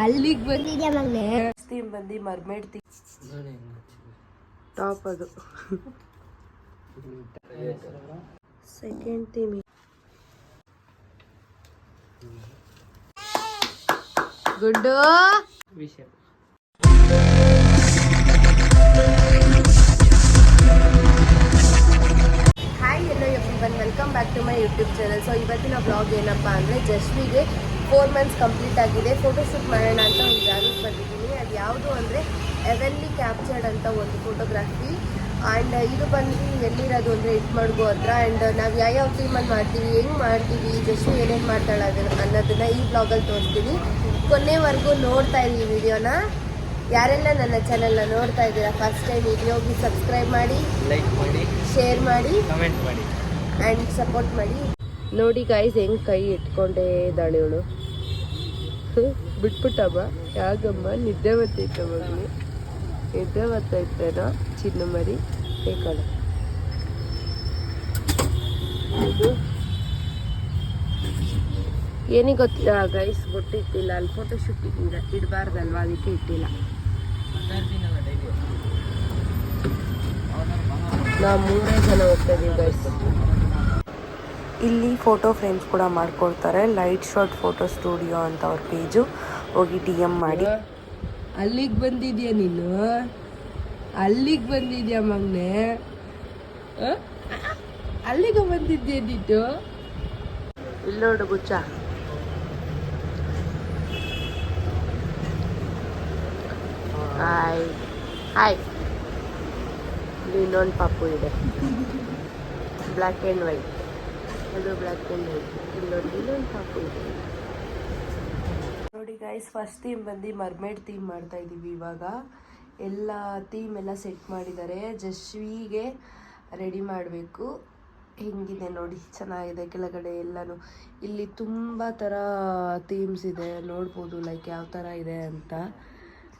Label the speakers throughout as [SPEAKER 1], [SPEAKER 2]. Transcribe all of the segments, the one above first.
[SPEAKER 1] ಅಲ್ಲಿಗೆ ಬಂದಿದ್ಯಾ ಮಗನೇ ಥೀಮ್ ಬಂದು ಮರ್ಮೇಡ್ ಥೀಮ್ ಟಾಪ್ ಅದು ಸೆಕೆಂಡ್ ಥೀಮ್ ಗುಡ್ಡು ವಿಷಯ hi hello everyone welcome back to my YouTube channel. So ಇವತ್ತಿನ ಬ್ಲಾಗ್ ಏನಪ್ಪ ಅಂದರೆ ಜಸ್ವಿಗೆ 4 months ಕಂಪ್ಲೀಟ್ ಆಗಿದೆ. ಫೋಟೋಶೂಟ್ ಮಾಡೋಣ ಅಂತ ಒಂದು ಜಾಗಕ್ಕೆ ಬಂದಿದ್ದೀನಿ. ಅದು ಯಾವುದು ಅಂದರೆ ಎವೆನ್ಲಿ ಕ್ಯಾಪ್ಚರ್ಡ್ ಅಂತ ಒಂದು ಫೋಟೋಗ್ರಾಫಿ. ಆ್ಯಂಡ್ ಇದು ಬಂದು ಎಲ್ಲಿರೋದು ಅಂದರೆ ಇಟ್ಮಡ್ಗು ಹತ್ರ. ಆ್ಯಂಡ್ ನಾವು ಯಾವ್ಯಾವ ಥೀಮಲ್ಲಿ ಮಾಡ್ತೀವಿ, ಹೆಂಗೆ ಮಾಡ್ತೀವಿ, ಜಸ್ವಿ ಏನೇನು ಮಾಡ್ತಾಳೆ ಅನ್ನೋದನ್ನು ಈ ಬ್ಲಾಗಲ್ಲಿ ತೋರಿಸ್ತೀನಿ. ಕೊನೆವರೆಗೂ ನೋಡ್ತಾ ಇದ್ದೀವಿ ವಿಡಿಯೋನ. ಯಾರೆಲ್ಲ ನನ್ನ ಚಾನೆಲ್ನ ನೋಡ್ತಾ ಇದ್ದೀರಾ ಫಸ್ಟ್ ಟೈಮ್ ಈಗಲೇ ಹೋಗಿ ಸಬ್ಸ್ಕ್ರೈಬ್ ಮಾಡಿ,
[SPEAKER 2] ಲೈಕ್ ಮಾಡಿ,
[SPEAKER 1] ಶೇರ್ ಮಾಡಿ,
[SPEAKER 2] ಕಮೆಂಟ್ ಮಾಡಿ
[SPEAKER 1] ಆ್ಯಂಡ್ ಸಪೋರ್ಟ್ ಮಾಡಿ. ನೋಡಿ ಗಾಯ್ಸ್ ಹೆಂಗೆ ಕೈ ಇಟ್ಕೊಂಡೇ ಇದ್ದಾಳೆ ಇವಳು. ಬಿಟ್ಬಿಟ್ಟಮ್ಮ ಯಾಗಮ್ಮ ನಿದ್ದೆ ಬರ್ತೈತೆ ಮಗು, ನಿದ್ದೆ ಬರ್ತೈತೇನೋ ಚಿನ್ನ ಮರಿ ಬೇಕಲ್ಲ. ಏನಿಗೆ ಗೊತ್ತಿಲ್ಲ ಗೈಸ್, ಬೊಟ್ಟಿಟ್ಟಿಲ್ಲ ಅಲ್ಲಿ ಫೋಟೋ ಶೂಟಿಂಗ್ ಇಡಬಾರ್ದಲ್ವಾ, ಅದಕ್ಕೆ ಇಟ್ಟಿಲ್ಲ. ನಾವು 3 ಜನ ಹೋಗ್ತಾ ಇದೀವಿ ಗೈಸ್. ಇಲ್ಲಿ ಫೋಟೋ ಫ್ರೇಮ್ಸ್ ಕೂಡ ಮಾಡ್ಕೊಡ್ತಾರೆ. ಲೈಟ್ ಶಾಟ್ ಫೋಟೋ ಸ್ಟುಡಿಯೋ ಅಂತ ಅವ್ರ ಪೇಜು, ಹೋಗಿ DM ಮಾಡಿ. ಅಲ್ಲಿಗೆ ಬಂದಿದ್ಯಾ ನೀನು, ಅಲ್ಲಿಗೆ ಬಂದಿದ್ಯಾ ಮಗನೆ, ಅಲ್ಲಿಗೆ ಬಂದಿದ್ಯಾ ನೀನು. ಇಲ್ಲಿ ನೋಡು ಗುಚ್ಚ, ಹಾಯ್ ಹಾಯ್. ಇನ್ನೊಂದು ಪಾಪು ಇದೆ, ಬ್ಲ್ಯಾಕ್ ಆ್ಯಂಡ್ ವೈಟ್. ಅದು ಬ್ಲ್ಯಾಕ್ ಆ್ಯಂಡ್ ವೈಟ್. ಇನ್ನೊಂದು ಪಾಪು ಇದೆ ನೋಡಿ ಗೈಸ್. ಫಸ್ಟ್ ಥೀಮ್ ಬಂದು ಮರ್ಮೇಡ್ ಥೀಮ್ ಮಾಡ್ತಾ ಇದ್ದೀವಿ ಇವಾಗ. ಎಲ್ಲ ಥೀಮ್ ಎಲ್ಲ ಸೆಟ್ ಮಾಡಿದ್ದಾರೆ. ಜಸ್ವಿಗೆ ರೆಡಿ ಮಾಡಬೇಕು. ಹೆಂಗಿದೆ ನೋಡಿ, ಚೆನ್ನಾಗಿದೆ. ಕೆಳಗಡೆ ಎಲ್ಲನೂ ಇಲ್ಲಿ ತುಂಬ ಥರ ಥೀಮ್ಸ್ ಇದೆ, ನೋಡ್ಬೋದು ಲೈಕ್ ಯಾವ ಥರ ಇದೆ ಅಂತ.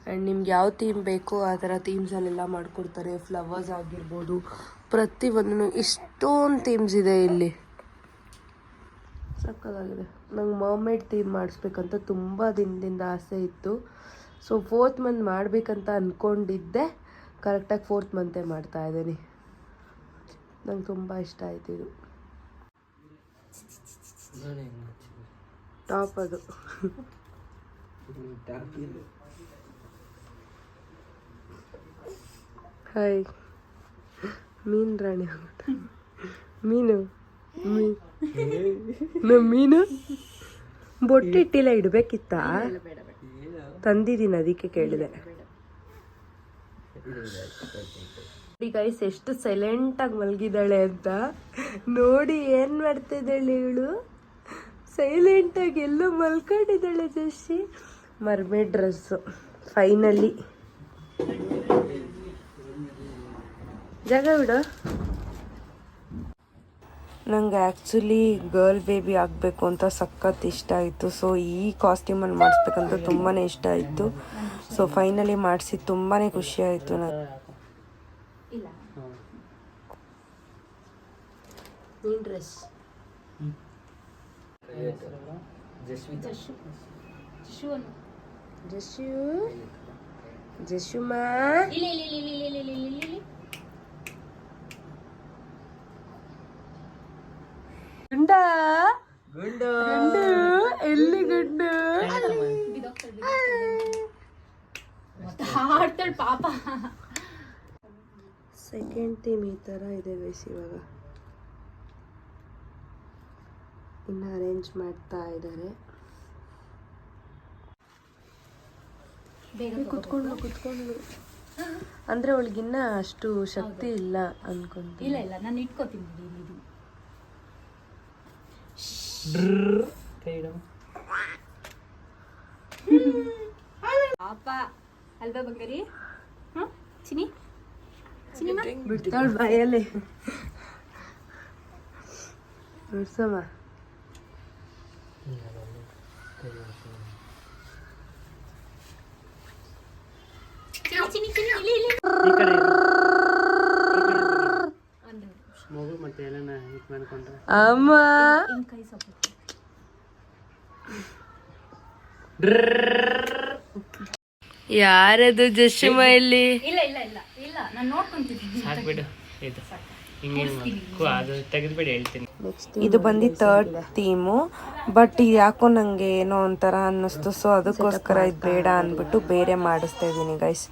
[SPEAKER 1] ಆ್ಯಂಡ್ ನಿಮ್ಗೆ ಯಾವ ಥೀಮ್ ಬೇಕು ಆ ಥರ ಥೀಮ್ಸಲ್ಲೆಲ್ಲ ಮಾಡಿಕೊಡ್ತಾರೆ. ಫ್ಲವರ್ಸ್ ಆಗಿರ್ಬೋದು, ಪ್ರತಿಯೊಂದೂ ಇಷ್ಟೊಂದು ಥೀಮ್ಸ್ ಇದೆ ಇಲ್ಲಿ, ಸಕ್ಕತ್ತಾಗಿದೆ. ನಂಗೆ ಮರ್ಮೇಡ್ ಥೀಮ್ ಮಾಡಿಸ್ಬೇಕಂತ ತುಂಬ ದಿನದಿಂದ ಆಸೆ ಇತ್ತು. ಸೊ 4th month ಮಾಡಬೇಕಂತ ಅಂದ್ಕೊಂಡಿದ್ದೆ. ಕರೆಕ್ಟಾಗಿ 4th month ಮಾಡ್ತಾಯಿದ್ದೀನಿ. ನಂಗೆ ತುಂಬ ಇಷ್ಟ ಆಯ್ತು ಇದು. ಟಾಪ್ ಅದು ಹಾಯ್. ಮೀನು ರಾಣಿ ಮೀನು ಮೀನು ಬೊಟ್ಟಿಟ್ಟಿಲ್ಲ, ಇಡಬೇಕಿತ್ತ? ತಂದಿದ್ದೀನಿ ಅದಕ್ಕೆ ಕೇಳಿದೆ. ಗೈಸ್ ಎಷ್ಟು ಸೈಲೆಂಟಾಗಿ ಮಲಗಿದ್ದಾಳೆ ಅಂತ ನೋಡಿ. ಏನು ಮಾಡ್ತಿದ್ದಾಳೆ ಇವಳು, ಸೈಲೆಂಟಾಗಿ ಎಲ್ಲೋ ಮಲ್ಕೊಂಡಿದ್ದಾಳೆ ಜಸ್ಸಿ. ಮರ್ಮೇಡ್ ಡ್ರೆಸ್ಸು ಫೈನಲಿ. ಜಾಗ ಬಿಡು. ನಂಗೆ ಆ್ಯಕ್ಚುಲಿ ಗರ್ಲ್ ಬೇಬಿ ಆಗಬೇಕು ಅಂತ ಸಖತ್ ಇಷ್ಟ ಆಯಿತು. ಸೊ ಈ ಕಾಸ್ಟ್ಯೂಮಲ್ಲಿ ಮಾಡಿಸ್ಬೇಕಂತ ತುಂಬಾ ಇಷ್ಟ ಆಯಿತು. ಸೊ ಫೈನಲಿ ಮಾಡಿಸಿ ತುಂಬಾ ಖುಷಿ ಆಯಿತು ನನಗೆ. ನೀನ್ ಡ್ರೆಸ್ ಜಶುಮಾ ಗುಂಡ ಗುಂಡು ಎಲ್ಲಿ ಗುಂಡು ಪಾಪ. ಸೆಕೆಂಡ್ ಥೀಮ್ ಈ ಥರ ಇದೆ ಗೈಸ್. ಇವಾಗ ಇನ್ನು ಅರೇಂಜ್ ಮಾಡ್ತಾ ಇದ್ದಾರೆ. ಕುತ್ಕೊಂಡು ಅಂದರೆ ಅವಳಿಗಿನ್ನ ಅಷ್ಟು ಶಕ್ತಿ ಇಲ್ಲ ಅನ್ಕೊಂತೀನಿ.
[SPEAKER 3] ಇಲ್ಲ ನಾನು ಇಟ್ಕೋತೀನಿ. ಪಾಪ ಅಲ್ವಾ ಬಂಗಾರಿ? ಚಿನಿ
[SPEAKER 1] ಬಿಡ್ತಾಳ ಬಾಯಲ್ಲಿ ಬಿಡ್ಸಮ್ಮ. ಅಮ್ಮ ಯಾರದು ಜಶ್ಮ ಇಲ್ಲಿ?
[SPEAKER 3] ಇಲ್ಲ ಇಲ್ಲ ಇಲ್ಲ ಇಲ್ಲ ನಾನು ನೋಡ್ಕೊಂತಿದ್ದೀನಿ.
[SPEAKER 2] ಸಾಕ್ಬಿಡು ಇದು ಹಿಂಗೆ ಅದು ತೆಗೆದ್ಬಿಡಿ ಹೇಳ್ತೀನಿ.
[SPEAKER 1] ಇದು ಬಂದು ಥರ್ಡ್ ಥೀಮು, ಬಟ್ ಇದು ಯಾಕೋ ನಂಗೆ ಏನೋ ಒಂಥರ ಅನ್ನಿಸ್ತು. ಸೊ ಅದಕ್ಕೋಸ್ಕರ ಇದು ಬೇಡ ಅಂದ್ಬಿಟ್ಟು ಬೇರೆ ಮಾಡಿಸ್ತಾ ಇದ್ದೀನಿ ಗೈಸ್.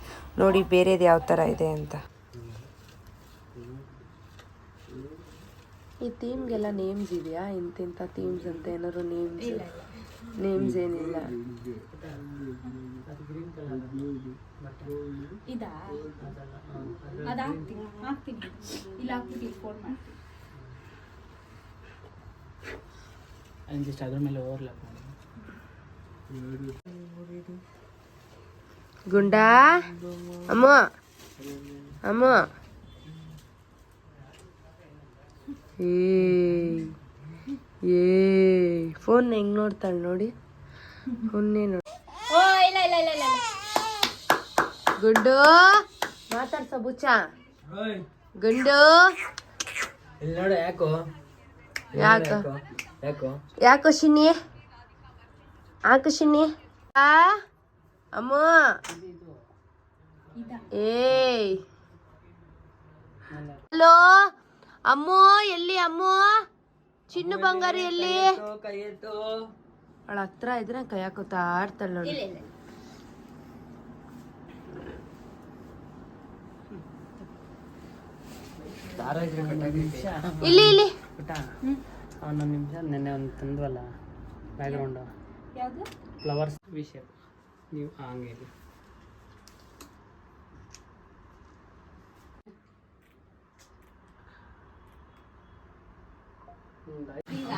[SPEAKER 1] ನೋಡಿ ಬೇರೆದು ಯಾವ ಥರ ಇದೆ ಅಂತ. ಈ ಥೀಮ್ಗೆಲ್ಲ ನೇಮ್ಸ್ ಇದೆಯಾ? ಇಂತಿಂಥ ಥೀಮ್ಸ್ ಅಂತ ಏನಾದ್ರು ನೇಮ್ಸ್ ಏನಿಲ್ಲ.
[SPEAKER 3] ಇದಾ ಅದು ಹಾಕ್ತೀನಿ ಇಲ್ಲ ಹಾಕ್ಬಿಟ್ಟು ಫೋನ್ ಮಾಡ್ತೀನಿ.
[SPEAKER 2] ಜಸ್ಟ್ ಅದ್ರ ಮೇಲೆ ಓವರ್ಲಾಪ್ ಮಾಡಿ.
[SPEAKER 1] ಗುಂಡಾ ಅಮ್ಮ ಅಮ್ಮ ಏ ಫೋನ್ ಹೆಂಗ್ ನೋಡ್ತಾಳೆ ನೋಡಿ. ಫೋನ್ನೇ ನೋಡಿ.
[SPEAKER 3] ಓ ಇಲ್ಲ ಇಲ್ಲ ಇಲ್ಲ ಇಲ್ಲ
[SPEAKER 1] ಗುಂಡು ಮಾತಾಡ್ಸ ಬುಚ್ಚ. ಗುಂಡು
[SPEAKER 2] ಇಲ್ಲಿ ನೋಡು.
[SPEAKER 1] ಯಾಕೋ ಶಿನಿ ಶಿನಿ ಅಮ್ಮ ಏಯ್ ಹಲೋ ಅಮ್ಮು ಎಲ್ಲಿ? ಅಮ್ಮು ಚಿನ್ನು ಬಂಗಾರಿ ಎಲ್ಲಿ? ಅವಳ ಹತ್ರ ಇದ್ರೆ ಕೈ ಹಾಕೋತಾ ಆಡ್ತಾಳೆ ನೋಡಿ.
[SPEAKER 3] ಇಲ್ಲ ಇಲ್ಲ
[SPEAKER 1] ಇಲ್ಲಿ ಇಲ್ಲಿ
[SPEAKER 2] ಪುಟ್ಟ ಒಂದೊಂದು ನಿಮಿಷ ನೆನ್ನೆ ಒಂದು ತಂದ್ವಲ್ಲ ಬ್ಯಾಕ್ಗ್ರೌಂಡು
[SPEAKER 3] ಯಾವುದು
[SPEAKER 2] ಫ್ಲವರ್ಸ್ ವಿಷಯ ನೀವು ಹಂಗೆ ಇರಿ.
[SPEAKER 3] ಈಗ